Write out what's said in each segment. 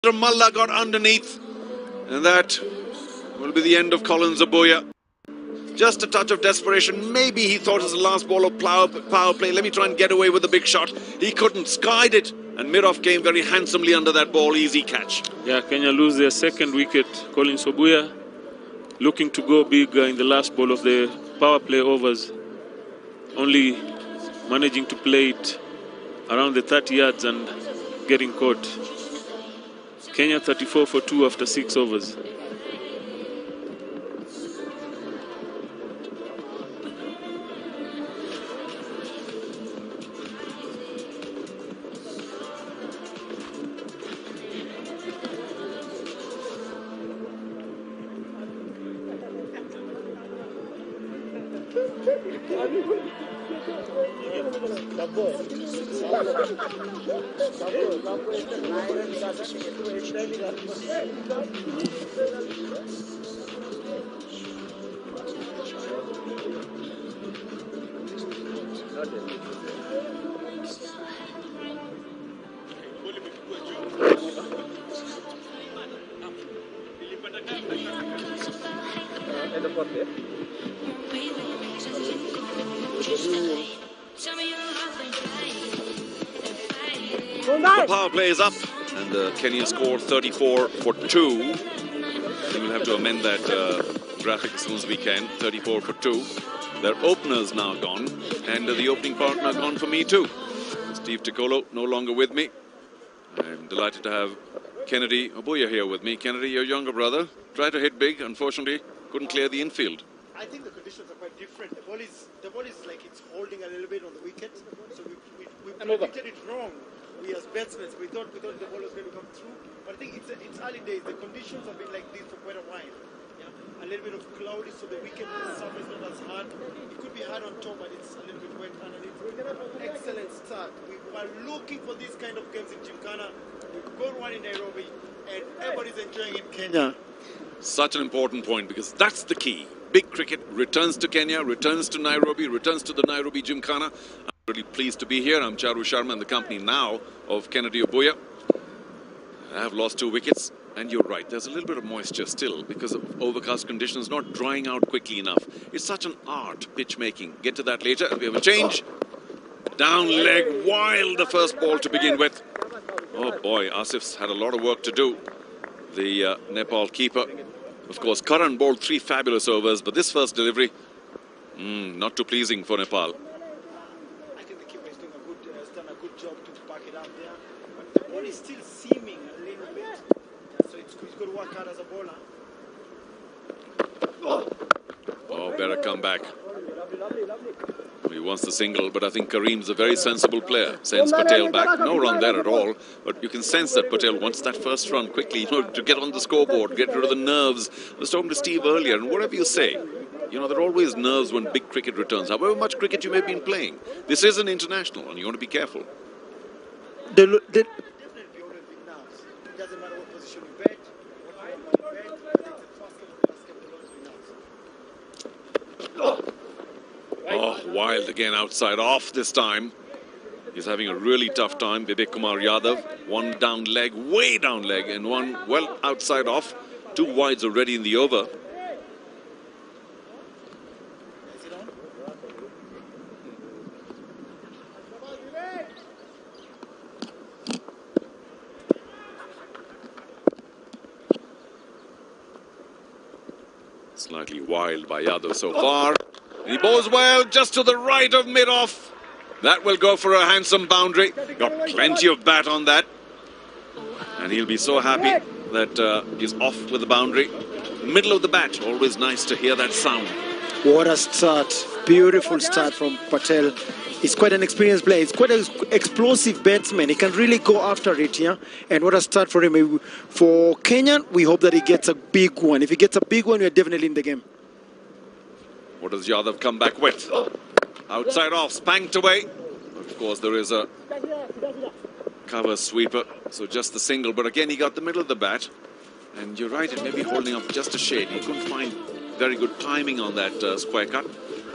Malla got underneath, and that will be the end of Colin Zabuya. Just a touch of desperation. Maybe he thought it was the last ball of power play. Let me try and get away with the big shot. He couldn't. Skied it, and Mirov came very handsomely under that ball. Easy catch. Yeah, Kenya lose their second wicket. Colin Zabuya looking to go big in the last ball of the power play overs. Only managing to play it around the 30 yards and getting caught. Kenya 34 for 2 after 6 overs. The power play is up, and Kenya scored 34 for 2. They will have to amend that graphic as soon as we can. 34 for 2. Their opener's now gone, and the opening partner gone for me too. Steve Tikolo no longer with me. I'm delighted to have Kennedy Obuya here with me. Kennedy, your younger brother, tried to hit big. Unfortunately, couldn't clear the infield. I think the conditions are quite different. The ball is like it's holding a little bit on the wicket, so we predicted it wrong. We as batsmen, we thought the ball was going to come through, but I think it's early days. The conditions have been like this for quite a while. Yeah, a little bit of cloudy, so the wicket surface is not as hard. It could be hard on top, but it's a little bit wet underneath. Excellent start. We were looking for these kind of games in Gymkhana. We've got one in Nairobi, and everybody's enjoying it in Kenya. Such an important point, because that's the key. Big cricket returns to Kenya, returns to Nairobi, returns to the Nairobi Gymkhana. I'm really pleased to be here. I'm Charu Sharma in the company now of Kennedy Obuya. I have lost 2 wickets, and you're right, there's a little bit of moisture still because of overcast conditions, not drying out quickly enough. It's such an art, pitch making. Get to that later. We have a change. Down leg, wild the first ball to begin with. Oh boy, Asif's had a lot of work to do. The Nepal keeper. Of course, Karan bowled 3 fabulous overs, but this first delivery, not too pleasing for Nepal. I think the keeper is doing has done a good job to back it up there. But the ball is still seaming a little bit. Yeah, so he's got to work hard as a bowler. Oh, better come back. He wants the single, but I think Kareem's a very sensible player. Sends Patel back. No run there at all. But you can sense that Patel wants that first run quickly, to get on the scoreboard, get rid of the nerves. I was talking to Steve earlier, and whatever you say, there are always nerves when big cricket returns. However much cricket you may have been playing, this is an international, and you want to be careful. Definitely always be nerves. It doesn't matter what position you bat, what you bat. I think the first game and the last game will always be nerves. Oh, wild again outside off this time. He's having a really tough time. Vivek Kumar Yadav, one down leg, way down leg, and one well outside off. 2 wides already in the over. Slightly wild by Yadav so far. He bowls well, just to the right of mid-off. That will go for a handsome boundary. Got plenty of bat on that. And he'll be so happy that he's off with the boundary. Middle of the bat, always nice to hear that sound. What a start. Beautiful start from Patel. He's quite an experienced player. He's quite an explosive batsman. He can really go after it, yeah? And what a start for him. For Kenya, we hope that he gets a big one. If he gets a big one, we're definitely in the game. What does Yadav come back with? Outside off, spanked away. Of course, there is a cover sweeper, so just the single. But again, he got the middle of the bat. And you're right, it may be holding up just a shade. He couldn't find very good timing on that square cut.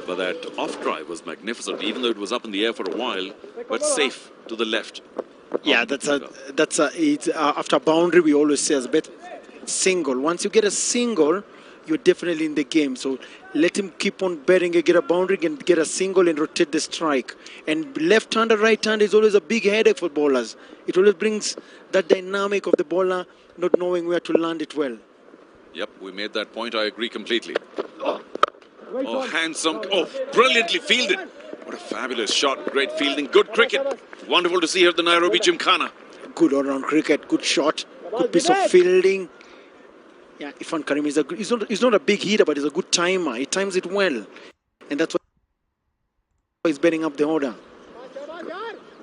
But that off drive was magnificent, even though it was up in the air for a while, but safe to the left. Yeah, it's after boundary we always say as bet single. Once you get a single, you're definitely in the game. So let him keep on betting and get a boundary and get a single and rotate the strike. And left-hander, right-hander is always a big headache for bowlers. It always brings that dynamic of the bowler not knowing where to land it well. Yep, we made that point. I agree completely. Oh, handsome. Oh, brilliantly fielded. What a fabulous shot. Great fielding. Good cricket. Wonderful to see here at the Nairobi Gymkhana. Good all-round cricket. Good shot. Good piece of fielding. Yeah, Irfan Karim is he's not a big hitter, but he's a good timer. He times it well. And that's why he's betting up the order.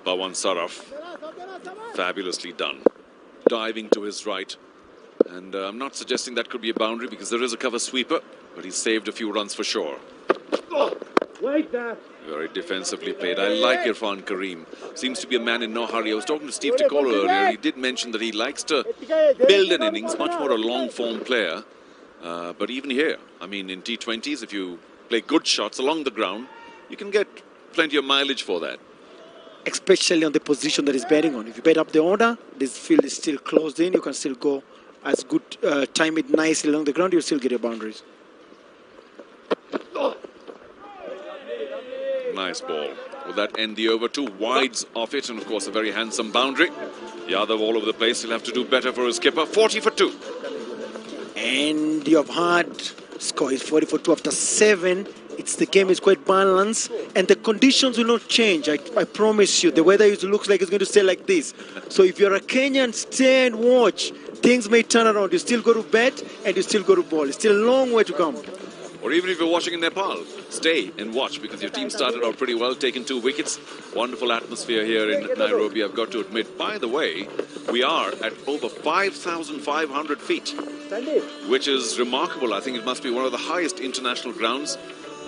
Pawan Saraf. Fabulously done. Diving to his right. And I'm not suggesting that could be a boundary because there is a cover sweeper, but he saved a few runs for sure. Very defensively played. I like Irfan Karim. Seems to be a man in no hurry. I was talking to Steve Ticola earlier. He did mention that he likes to build an innings, much more a long-form player. But even here, I mean, in T20s, if you play good shots along the ground, you can get plenty of mileage for that. Especially on the position that he's betting on. If you bet up the order, this field is still closed in. You can still go as good, time it nicely along the ground, you'll still get your boundaries. Nice ball. Will that end the over? 2 wides off it, and of course a very handsome boundary. Yadav all over the place. He'll have to do better for his skipper. 40 for 2. And you have had score is 40 for 2 after 7. The game is quite balanced, and the conditions will not change. I promise you. The weather looks like it's going to stay like this. So if you're a Kenyan, stay and watch. Things may turn around. You still go to bet and you still go to ball. It's still a long way to come. Or even if you're watching in Nepal, stay and watch because your team started out pretty well, taking 2 wickets. Wonderful atmosphere here in Nairobi, I've got to admit. By the way, we are at over 5,500 feet, which is remarkable. I think it must be one of the highest international grounds.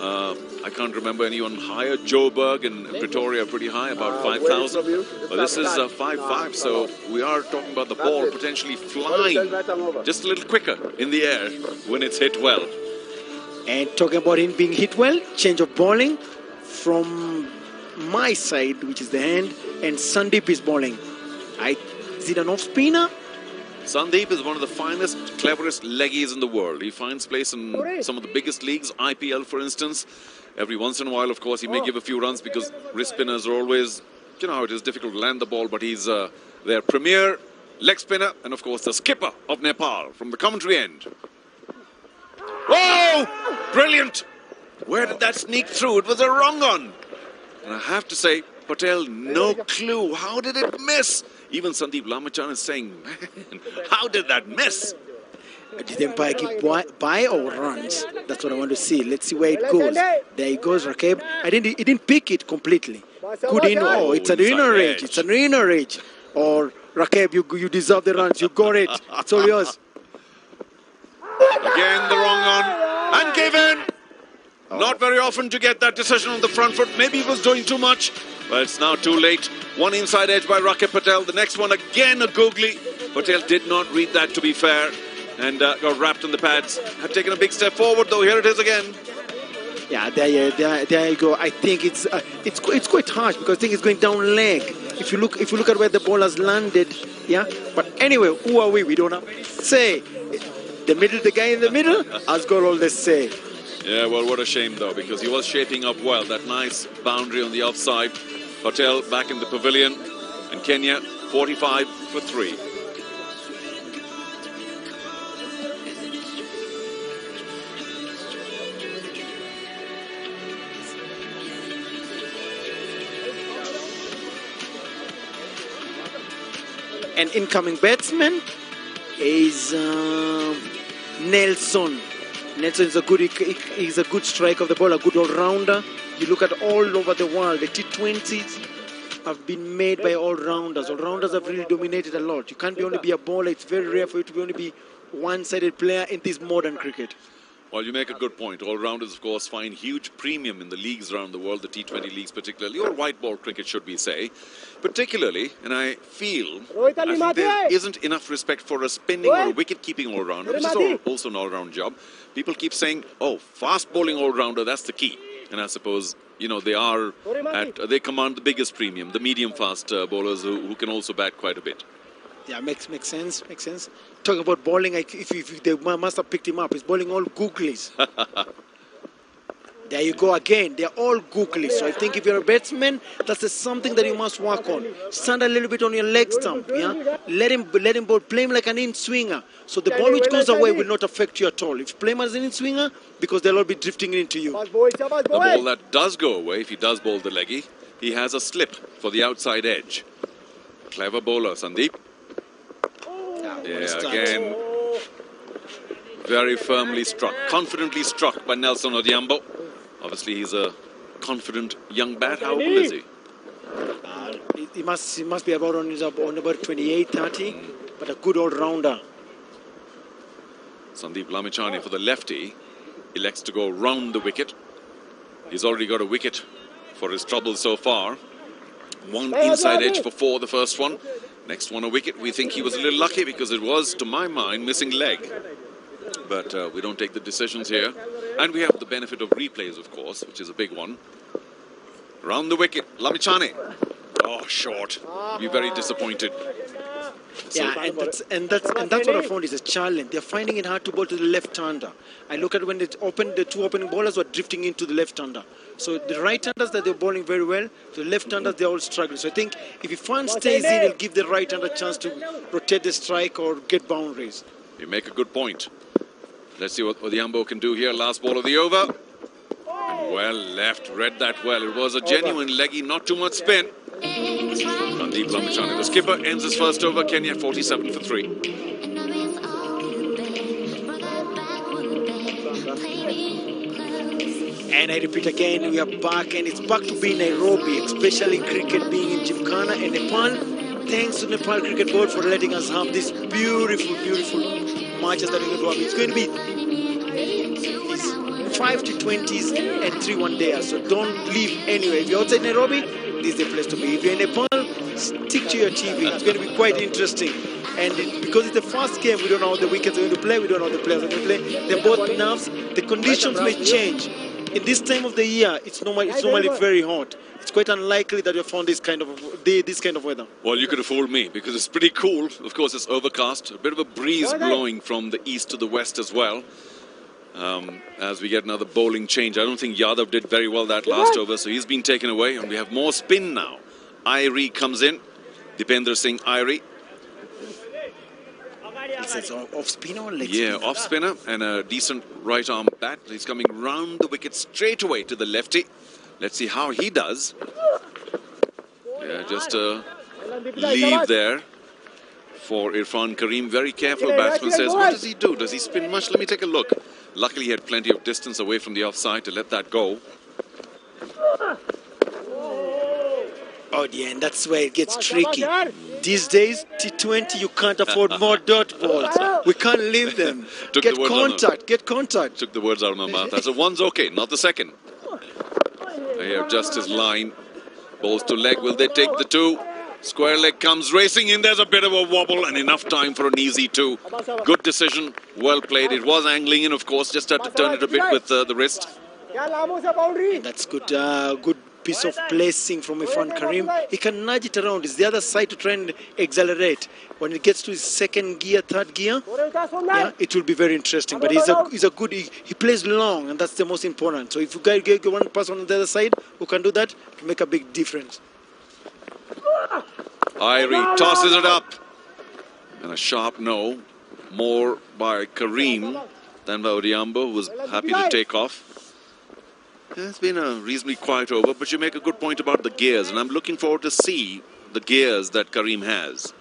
I can't remember anyone higher. Joburg and Pretoria are pretty high, about 5,000. But this is 5,500, so we are talking about the ball potentially flying just a little quicker in the air when it's hit well. And talking about him being hit well, change of bowling from my side, which is the hand, and Sandeep is bowling. Is it an off-spinner? Sandeep is one of the finest, cleverest leggies in the world. He finds place in some of the biggest leagues, IPL for instance. Every once in a while, of course, he may give a few runs because wrist spinners are always, you know how it is, difficult to land the ball, but he's their premier leg spinner and, of course, the skipper of Nepal from the commentary end. Whoa! Brilliant! Where did that sneak through? It was a wrong one. And I have to say, Patel, no clue. How did it miss? Even Sandeep Lamachan is saying, man, how did that miss? Did the umpire give by or runs? That's what I want to see. Let's see where it goes. There it goes, Rakeb. He didn't pick it completely. Good in. Oh, it's an inner range. It's an inner range. Or Rakeb, you deserve the runs. You got it. It's all yours. Again, the wrong one. And given. Not very often to get that decision on the front foot. Maybe he was doing too much. But it's now too late. One inside edge by Rakeb Patel. The next one again a googly. Patel did not read that, to be fair, and got wrapped in the pads. Had taken a big step forward, though. Here it is again. Yeah, there you go. I think it's quite harsh because I think it's going down leg. If you look at where the ball has landed, yeah. But anyway, who are we? We don't have any say. The guy in the middle has got all the say. Yeah, well, what a shame, though, because he was shaping up well. That nice boundary on the offside. Patel back in the pavilion. And Kenya, 45 for 3. An incoming batsman is Nelson. Nelson is he's a good striker of the ball, a good all-rounder. You look at all over the world, the T20s have been made by all-rounders. All-rounders have really dominated a lot. You can't only be a bowler. It's very rare for you to only be one-sided player in this modern cricket. Well, you make a good point. All-rounders, of course, find huge premium in the leagues around the world, the T20 leagues particularly, or white ball cricket, should we say. Particularly, and I feel there isn't enough respect for a spinning or a wicket-keeping all-rounder, which is also an all-round job. People keep saying, oh, fast bowling all-rounder, that's the key. And I suppose you know, they command the biggest premium, the medium-fast bowlers who can also bat quite a bit. Yeah, makes sense. Talking about bowling, if they must have picked him up. He's bowling all googlies. There you go again. They're all googly. So I think if you're a batsman, that's something that you must work on. Stand a little bit on your leg stump. Yeah, let him bowl. Play him like an in-swinger. So the ball which goes away will not affect you at all. If you play him as an in-swinger, because they'll all be drifting into you. The ball that does go away, if he does bowl the leggy, he has a slip for the outside edge. Clever bowler, Sandeep. Yeah, again, very firmly struck, confidently struck by Nelson Odhiambo. Obviously, he's a confident young bat. How old is he? He must be about on about 28, 30, but a good all-rounder. Sandeep Lamichhane for the lefty elects to go round the wicket. He's already got a wicket for his trouble so far. One inside edge for 4, the first one. Next one a wicket. We think he was a little lucky because it was, to my mind, missing leg. But we don't take the decisions here. And we have the benefit of replays, of course, which is a big one. Round the wicket, Lamichhane. Oh, short. Be very disappointed. Yeah, and that's what I found is a challenge. They're finding it hard to bowl to the left-hander. I look at when it's open, the two opening bowlers were drifting into the left-hander. So the right-handers that they're bowling very well, the left-handers they're all struggling. So I think if Ifan stays in, he'll give the right-hander a chance to rotate the strike or get boundaries. You make a good point. Let's see what Odhiambo can do here. Last ball of the over. And well left, read that well. It was a genuine leggy, not too much spin. Sandeep Lamichhane, the skipper, ends his first over. Kenya 47 for 3. And I repeat again, we are back, and it's back to being Nairobi, especially cricket being in Gymkhana and Nepal. Thanks to Nepal Cricket Board for letting us have these beautiful matches that we're going to have. It's going to be 5 T20s and 3 one-dayers, so don't leave anywhere. If you're outside Nairobi, this is the place to be. If you're in Nepal, stick to your TV. It's going to be quite interesting. And because it's the first game, we don't know how the wickets are going to play, we don't know how the players are going to play. They're both nerves. The conditions may change. In this time of the year, it's normally very hot. It's quite unlikely that you found this kind of weather. Well, you could have fooled me because it's pretty cool. Of course, it's overcast. A bit of a breeze blowing from the east to the west as well. As we get another bowling change. I don't think Yadav did very well that last over, so he's been taken away. And we have more spin now. Irie comes in. Dipendra Singh Irie. It's off spinner or leg Yeah, spinner? off spinner and a decent right arm bat. He's coming round the wicket straight away to the lefty. Let's see how he does. Yeah, just a leave there for Irfan Karim. Very careful batsman says, what does he do? Does he spin much? Let me take a look. Luckily, he had plenty of distance away from the offside to let that go. Oh, yeah, and that's where it gets tricky. These days, T20, you can't afford more dot balls. We can't leave them. Get contact. Took the words out of my mouth. I said, one's okay, not the second. Here, just his line. Balls to leg. Will they take the 2? Square leg comes racing in. There's a bit of a wobble and enough time for an easy 2. Good decision. Well played. It was angling in, of course. Just had to turn it a bit with the wrist. And that's good. Good piece of placing from Irfan Karim. He can nudge it around. It's the other side to try and accelerate. When it gets to his second gear, third gear, yeah, it will be very interesting. But he's a good. He plays long, and that's the most important. So if you guys get one person on the other side who can do that, it will make a big difference. Irie tosses it up. And a sharp no. More by Karim than by Odhiambo, who was happy to take off. Yeah, it's been a reasonably quiet over, but you make a good point about the gears, and I'm looking forward to see the gears that Karim has.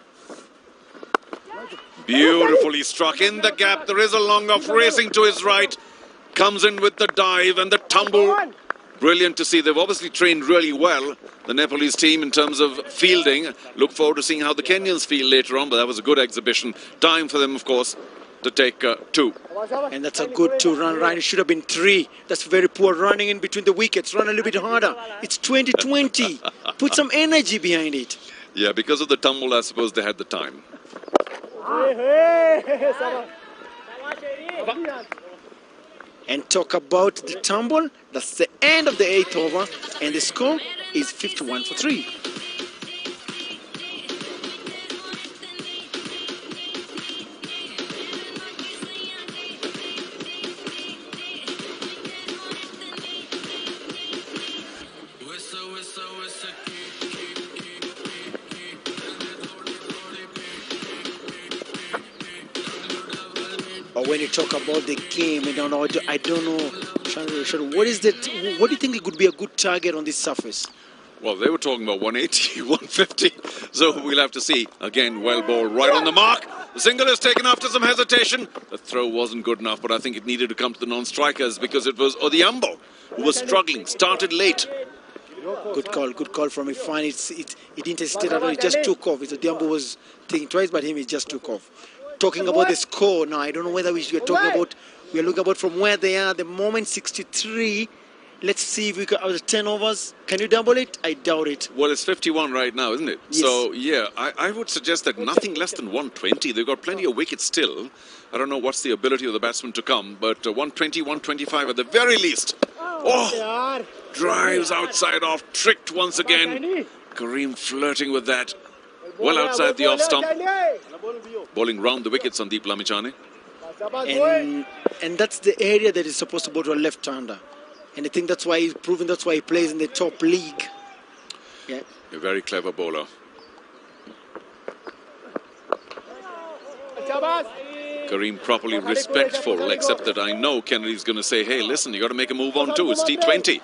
Beautifully struck in the gap. There is a long off racing to his right. Comes in with the dive and the tumble. Brilliant to see. They've obviously trained really well, the Nepalese team, in terms of fielding. Look forward to seeing how the Kenyans feel later on, but that was a good exhibition. Time for them, of course, to take 2. And that's a good 2-run run. It should have been 3. That's very poor running in between the wickets. Run a little bit harder. It's 2020. Put some energy behind it. Yeah, because of the tumble, I suppose they had the time. and talk about the tumble. That's the end of the 8th over, and the score is 51-3. Or when you talk about the game, I don't know. What is that? What do you think it could be a good target on this surface? Well, they were talking about 180, 150, so we'll have to see. Again, well ball right on the mark. The single is taken after some hesitation. The throw wasn't good enough, but I think it needed to come to the non-strikers because it was Odhiambo who was struggling, started late. Good call from Ifan. It didn't hesitate at all, it just took off. Odhiambo was thinking twice, but him, it just took off. Talking about the score now, I don't know whether we are talking about, we are looking about from where they are, the moment 63. Let's see if we can, out of 10 overs, can you double it? I doubt it. Well, it's 51 right now, isn't it? Yes. So, yeah, I would suggest that nothing less than 120. They've got plenty of wickets still. I don't know what's the ability of the batsman to come, but 120, 125 at the very least. Oh, drives outside off, tricked once again. Kareem flirting with that. Well outside the off stump. Bowling round the wicket, Sandeep Lamichhane. And that's the area that is supposed to bowl to a left-hander. And I think that's why he's proven, that's why he plays in the top league. Yeah. A very clever bowler. Kareem properly respectful, except that I know Kennedy's going to say, hey, listen, you got to make a move on too. It's T20.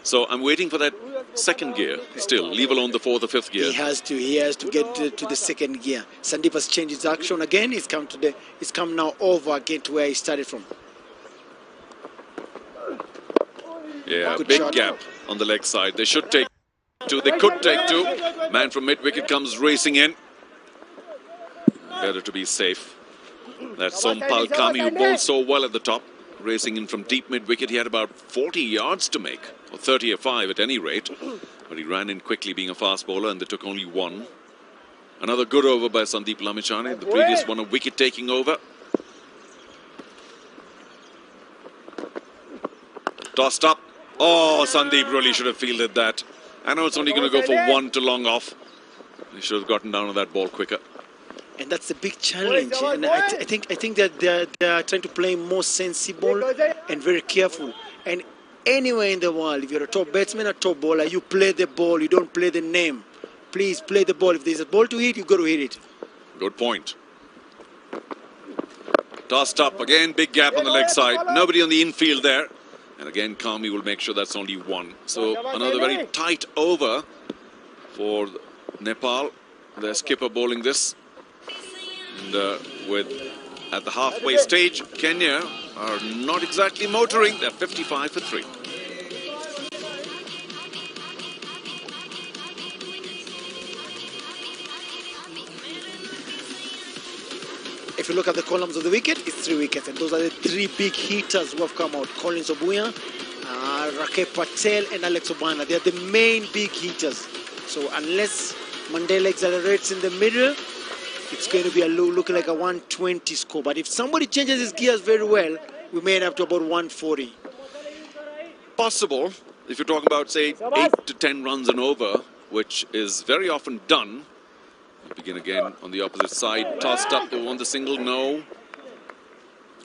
So I'm waiting for that second gear still, leave alone the fourth or fifth gear. He has to get to the second gear. Sandeep has changed his action again. He's come now over again to where he started from. Yeah, Good big shot. gap on the leg side. They should take two. They could take two. Man from mid-wicket comes racing in. Better to be safe. That's Sompal Kami, who bowled so well at the top. Racing in from deep mid-wicket. He had about 40 yards to make, or 30 or 5 at any rate. But he ran in quickly being a fast bowler, and they took only one. Another good over by Sandeep Lamichhane. The previous one a wicket-taking over. Tossed up. Oh, Sandeep really should have fielded that. I know it's only going to go for one to long off. He should have gotten down on that ball quicker. And that's the big challenge. And I think that they are trying to play more sensible and very careful. And anywhere in the world, if you're a top batsman or top bowler, you play the ball. You don't play the name. Please play the ball. If there's a ball to hit, you got to hit it. Good point. Tossed up again. Big gap on the leg side. Nobody on the infield there. And again, Kami will make sure that's only one. So another very tight over for Nepal. Their skipper bowling this. And at the halfway stage, Kenya are not exactly motoring. They're 55-3. If you look at the columns of the wicket, it's 3 wickets. And those are the 3 big hitters who have come out. Collins Obuya, Rakeb Patel and Alex Obana. They are the main big hitters. So unless Mandela accelerates in the middle, it's going to be looking like a 120 score. But if somebody changes his gears very well, we may end up to about 140. Possible, if you're talking about, say, 8 to 10 runs and over, which is very often done. We begin again on the opposite side. Tossed up, they won the single, no.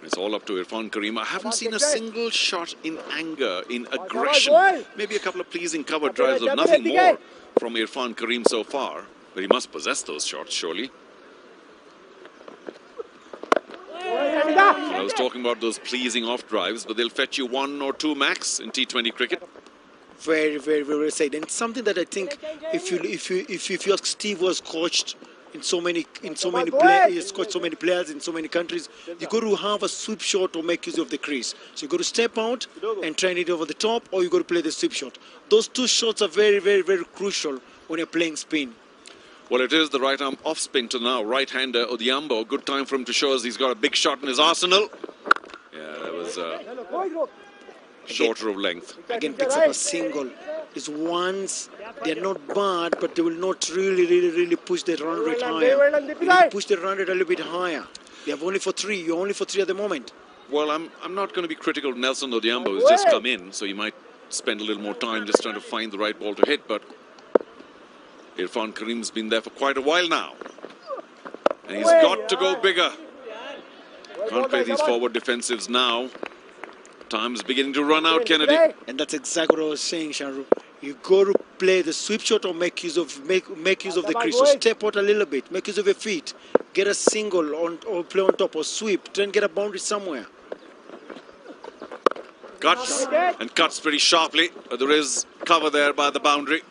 It's all up to Irfan Kareem. I haven't seen a single shot in anger, in aggression. Maybe a couple of pleasing cover drives, but nothing more from Irfan Kareem so far. But he must possess those shots, surely. I was talking about those pleasing off drives, but they'll fetch you 1 or 2 max in T20 cricket. Very, very, very said. And something that I think, if you ask Steve, was coached in so many players, he's coached so many players in so many countries, you got to have a sweep shot or make use of the crease. So you got to step out and try it over the top, or you got to play the sweep shot. Those 2 shots are very, very, very crucial when you're playing spin. Well, it is the right arm off spin to now. Right-hander Odhiambo. Good time for him to show us he's got a big shot in his arsenal. Yeah, that was shorter of length. Again, picks up a single. It's ones, they're not bad, but they will not really push the run rate higher. You need to push the run rate a little bit higher. You have only for 3. You're only for 3 at the moment. Well, I'm not going to be critical of Nelson Odhiambo, who's just come in, so he might spend a little more time just trying to find the right ball to hit. But Irfan Karim's been there for quite a while now, and he's got to go bigger. Can't play these forward defensives now. Time's beginning to run out, Kennedy. And that's exactly what I was saying, Shanru. You got to play the sweep shot or make use of the crease. So step out a little bit, make use of your feet, get a single on or play on top or sweep, try and get a boundary somewhere. Cuts and cuts pretty sharply. There is cover there by the boundary.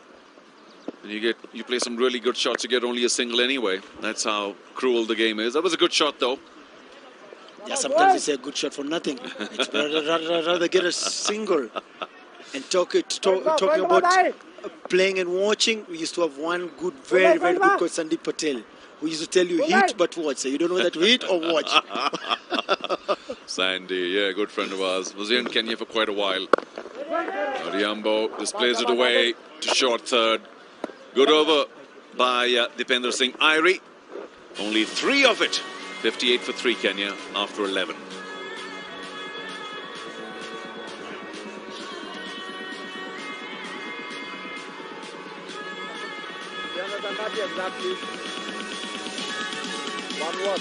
And you play some really good shots, you get only a single anyway. That's how cruel the game is. That was a good shot though. Yeah, sometimes you say a good shot for nothing. It's rather get a single. And talking about playing and watching, we used to have one good, very, very good coach, Sandeep Patel. We used to tell you hit but watch. So you don't know that to hit or watch. Sandy, yeah, good friend of ours. Was here in Kenya for quite a while. Odhiambo displays it away to short third. Good over by Dipender Singh Irie. Only 3 of it. 58 for 3 Kenya after 11. Exactly. 1 watt.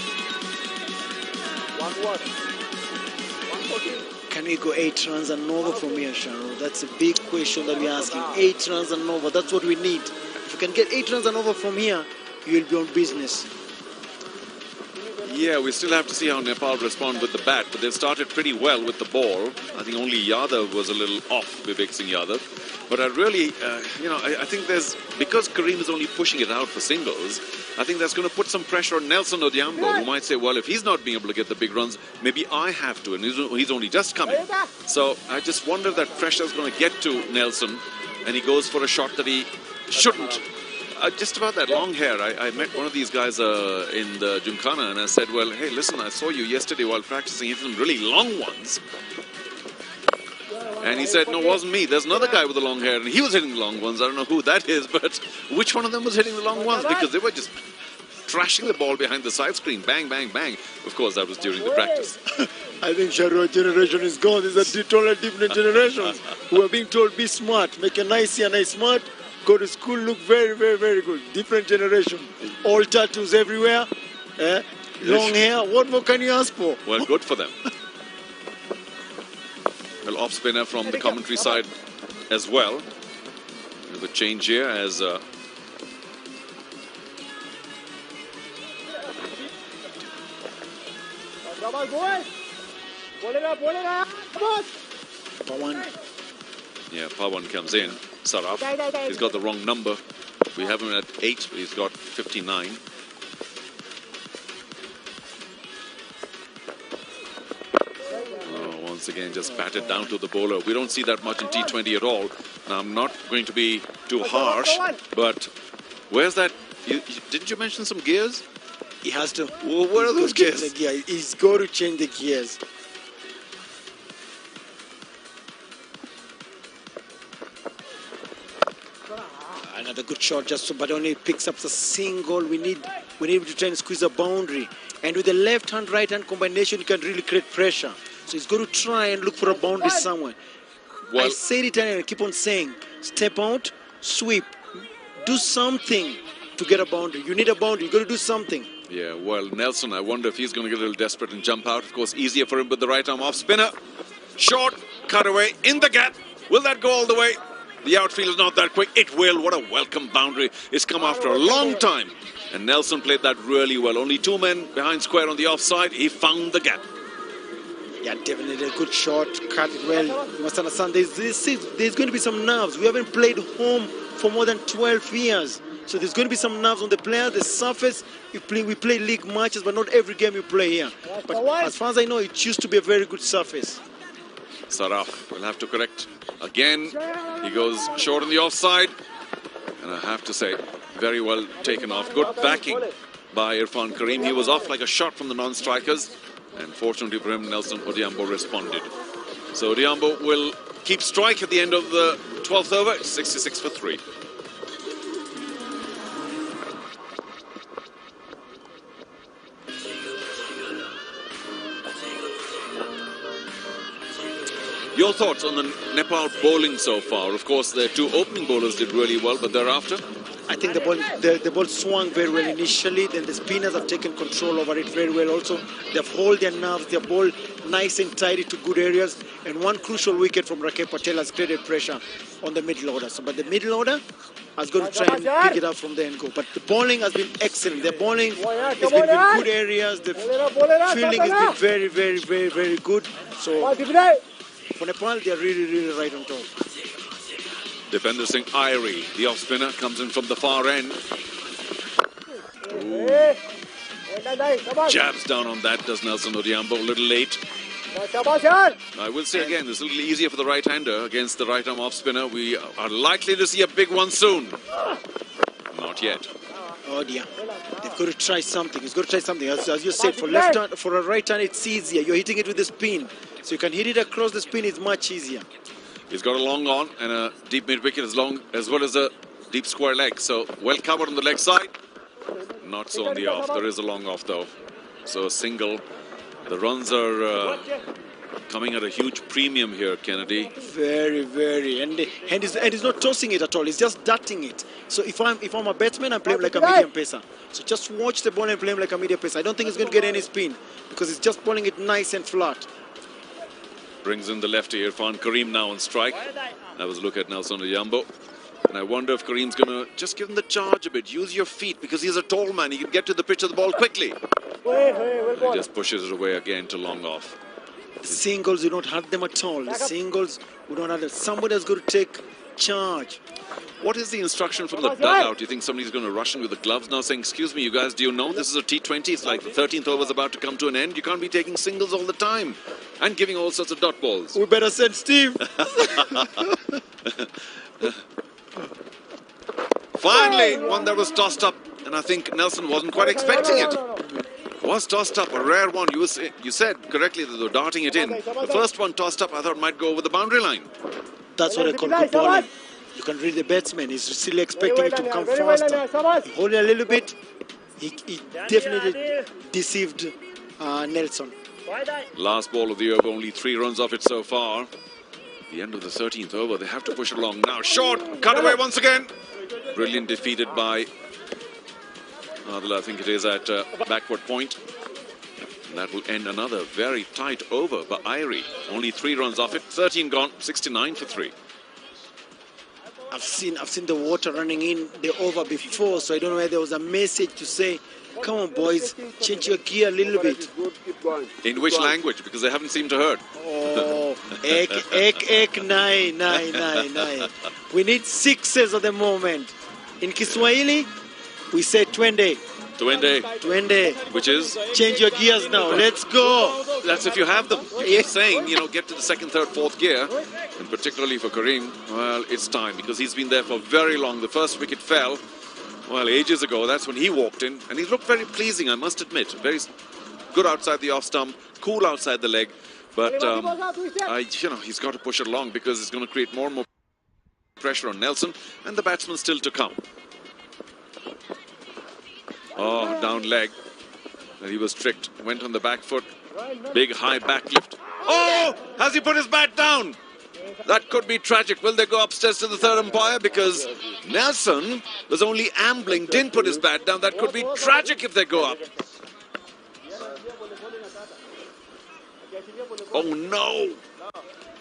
1 watt. 114. Can we go 8 runs and over from here, Sharon? That's a big question that we're asking. 8 runs and over, that's what we need. If you can get 8 runs and over from here, you'll be on business. Yeah, we still have to see how Nepal respond with the bat, but they've started pretty well with the ball. I think only Yadav was a little off, Vivek Singh Yadav. But I really, I think because Karim is only pushing it out for singles, I think that's going to put some pressure on Nelson Odhiambo, who might say, well, if he's not being able to get the big runs, maybe I have to, and he's only just coming. So I just wonder if that pressure is going to get to Nelson, and he goes for a shot that he shouldn't. Just about that long hair, I met one of these guys in the Gymkhana, and I said, well, hey, listen, I saw you yesterday while practicing, hitting some really long ones. And he said, no, it wasn't me. There's another guy with the long hair, and he was hitting the long ones. I don't know who that is, but which one of them was hitting the long ones? Because they were just trashing the ball behind the side screen. Bang, bang, bang. Of course, that was during the practice. I think Sharon generation is gone. These are totally different generations who are being told, be smart, make a nice here, nice smart, go to school, look very, very, very good. Different generation. All tattoos everywhere. Long hair. What more can you ask for? Well, good for them. Well, off spinner from the commentary side as well. There's a change here as Pawan comes in. Saraf. He's got the wrong number. We have him at 8, but he's got 59. Once again, just batted down to the bowler. We don't see that much in T20 at all. Now, I'm not going to be too harsh, but where's that? Didn't you mention some gears? He has to. Well, where are those gears? He's got to change the gears. Another good shot, but only picks up the single. We need to try and squeeze a boundary. And with the left-hand, right-hand combination, you can really create pressure. So he's got to try and look for a boundary somewhere. Well, I say it and I keep on saying, step out, sweep, do something to get a boundary. You need a boundary, you got to do something. Yeah, well, Nelson, I wonder if he's going to get a little desperate and jump out. Of course, easier for him with the right arm off spinner. Short, cutaway, in the gap. Will that go all the way? The outfield is not that quick. It will. What a welcome boundary. It's come after a long time. And Nelson played that really well. Only 2 men behind square on the offside. He found the gap. Yeah, definitely a good shot. Cut it well. You must understand, there's going to be some nerves. We haven't played home for more than 12 years. So there's going to be some nerves on the player, the surface. We play league matches, but not every game you play here. But as far as I know, it used to be a very good surface. Saraf will have to correct again. He goes short on the offside. And I have to say, very well taken off. Good backing by Irfan Karim. He was off like a shot from the non-strikers. And fortunately for him, Nelson Odhiambo responded. So Odhiambo will keep strike at the end of the 12th over. 66 for 3. Your thoughts on the Nepal bowling so far? Of course, their two opening bowlers did really well, but thereafter? I think the ball swung very well initially. Then the spinners have taken control over it very well. Also, they've held their nerves. Their ball nice and tidy to good areas. And one crucial wicket from Rakesh Patel has created pressure on the middle order. So, but the middle order has got to try and pick it up from there and go. But the bowling has been excellent. The bowling has been in good areas. The fielding has been very, very, very, very good. So for Nepal, they are really, really right on top. Defender Singh Irie, the off spinner, comes in from the far end. Ooh. Jabs down on that, does Nelson Odiambo, a little late. I will say again, it's a little easier for the right-hander against the right-arm off-spinner. We are likely to see a big one soon. Not yet. Oh dear, they've got to try something. He's got to try something. As you said, for left hand, for a right hand, it's easier. You're hitting it with the spin, so you can hit it across the spin. It's much easier. He's got a long on and a deep mid-wicket as well as a deep square leg. So well covered on the leg side. Not so on the off. There is a long off though. So a single. The runs are coming at a huge premium here, Kennedy. Very, very. And he's not tossing it at all. He's just darting it. So if I'm a batsman, I'm playing like a medium pacer. So just watch the ball and play him like a medium pacer. I don't think he's going to get any spin because he's just bowling it nice and flat. Brings in the lefty Irfan Karim now on strike. That was a look at Nelson Odiambo. And I wonder if Karim's going to just give him the charge a bit. Use your feet because he's a tall man. He can get to the pitch of the ball quickly. He just pushes it away again to long off. The singles, you don't hurt them at all. The singles, we don't hurt them. Somebody has got to take charge. What is the instruction from the dugout? Do you think somebody's going to rush in with the gloves now saying, excuse me, you guys, do you know this is a T20? It's like the 13th over is about to come to an end. You can't be taking singles all the time and giving all sorts of dot balls. We better send Steve. Finally, one that was tossed up, and I think Nelson wasn't quite expecting it. Was tossed up, a rare one. You said correctly that they were darting it in. The first one tossed up, I thought might go over the boundary line. That's what I call good bowling. You can read the batsman. He's still expecting it to come faster. He hold it a little bit. He definitely deceived Nelson. Last ball of the over, only 3 runs off it so far. The end of the 13th over, they have to push it along now. Short, cut away once again. Brilliant defeated by Adil, I think it is at backward point. And that will end another very tight over by Irie. Only 3 runs off it, 13 gone, 69 for 3. I've seen the water running in the over before, so I don't know whether there was a message to say, come on boys, change your gear a little bit. In which language? Because they haven't seemed to heard. Oh, ek, nine. We need 6s at the moment. In Kiswahili, we say twende. Twende. Which is? Change your gears now. Let's go. That's if you have them. You keep saying, get to the 2nd, 3rd, 4th gear. And particularly for Karim, well, it's time because he's been there for very long. The first wicket fell, well, ages ago. That's when he walked in. And he looked very pleasing, I must admit. Very good outside the off stump, cool outside the leg. But, he's got to push it along because it's going to create more and more pressure on Nelson and the batsman still to come. Oh, down leg. And he was tricked. Went on the back foot. Big high back lift. Oh! Has he put his bat down? That could be tragic. Will they go upstairs to the 3rd umpire? Because Nelson was only ambling, didn't put his bat down. That could be tragic if they go up. Oh no!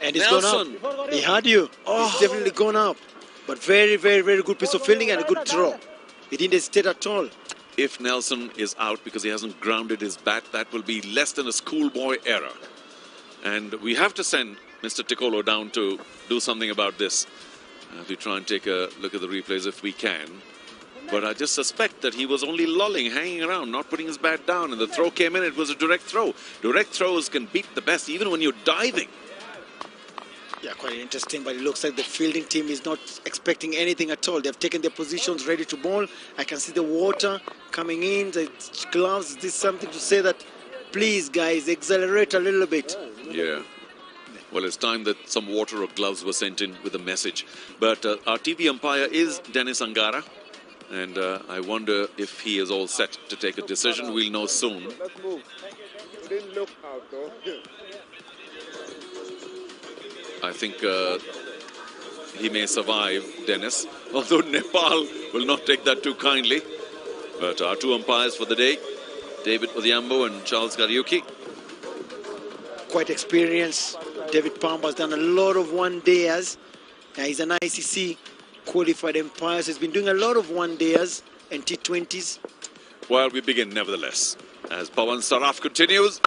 And he's gone up. He had you. Oh. He's definitely gone up. But very, very, very good piece of fielding and a good throw. He didn't hesitate at all. If Nelson is out because he hasn't grounded his bat, that will be less than a schoolboy error. And we have to send Mr. Ticolo down to do something about this. We try and take a look at the replays if we can. But I just suspect that he was only lolling, hanging around, not putting his bat down. And the throw came in, it was a direct throw. Direct throws can beat the best, even when you're diving. Yeah, quite interesting, but it looks like the fielding team is not expecting anything at all. They've taken their positions ready to bowl. I can see the water coming in, the gloves. Is this something to say that, please, guys, accelerate a little bit? Yeah. Well, it's time that some water or gloves were sent in with a message. But our TV umpire is Dennis Angara. And I wonder if he is all set to take a decision. We'll know soon. Let's move. Didn't look out, though. I think he may survive, Dennis. Although Nepal will not take that too kindly. But our two umpires for the day, David Odhiambo and Charles Kariuki. Quite experienced. David Palmer has done a lot of one-dayers. He's an ICC qualified umpire, so he's been doing a lot of one-dayers and T20s. Well, we begin nevertheless. As Pawan Saraf continues,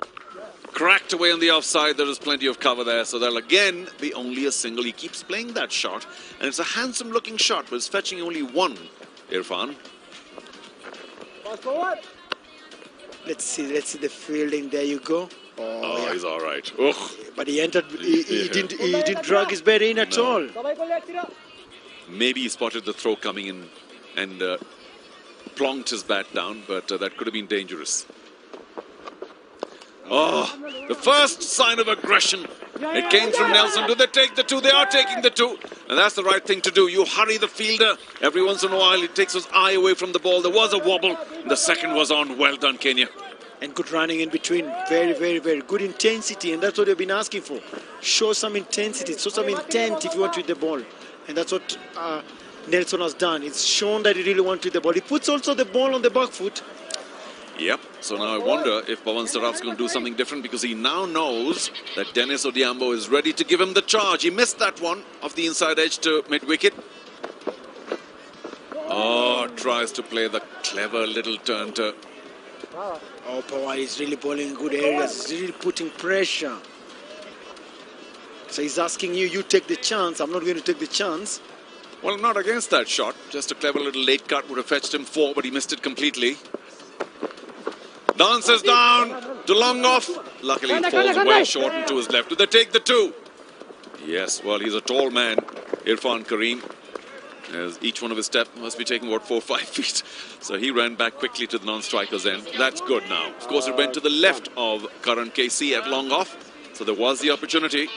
cracked away on the offside. There is plenty of cover there, so there'll again be only a single. He keeps playing that shot, and it's a handsome-looking shot, but it's fetching only one, Irfan. Let's see the fielding. There you go. Oh, yeah. He's all right. Ugh. But he entered. He didn't drag his bat in at all. Maybe he spotted the throw coming in and plonked his bat down, but that could have been dangerous. Oh, the first sign of aggression. It came from Nelson. Do they take the two? They are taking the two. And that's the right thing to do. You hurry the fielder. Every once in a while, he takes his eye away from the ball. There was a wobble. And the second was on. Well done, Kenya. And good running in between. Very, very, very good intensity. And that's what they've been asking for. Show some intensity. Show some intent if you want to hit the ball. And that's what Nelson has done. It's shown that he really wants to hit the ball. He puts also the ball on the back foot. Yep. So now I wonder if Pawan Saraf's going to do something different, because he now knows that Dennis Odhiambo is ready to give him the charge. He missed that one off the inside edge to mid-wicket. Oh, tries to play the clever little turn to... Oh, Pawan is really bowling in good areas. He's really putting pressure. So he's asking you take the chance. I'm not going to take the chance. Well, I'm not against that shot. Just a clever little late cut would have fetched him 4, but he missed it completely. Dances down to long off. Luckily, it falls well short and to his left. Do they take the two? Yes, well, he's a tall man, Irfan Kareem. As each one of his steps must be taking, what, 4 or 5 feet. So he ran back quickly to the non-striker's end. That's good now. Of course, it went to the left of Karan KC at long off. So there was the opportunity.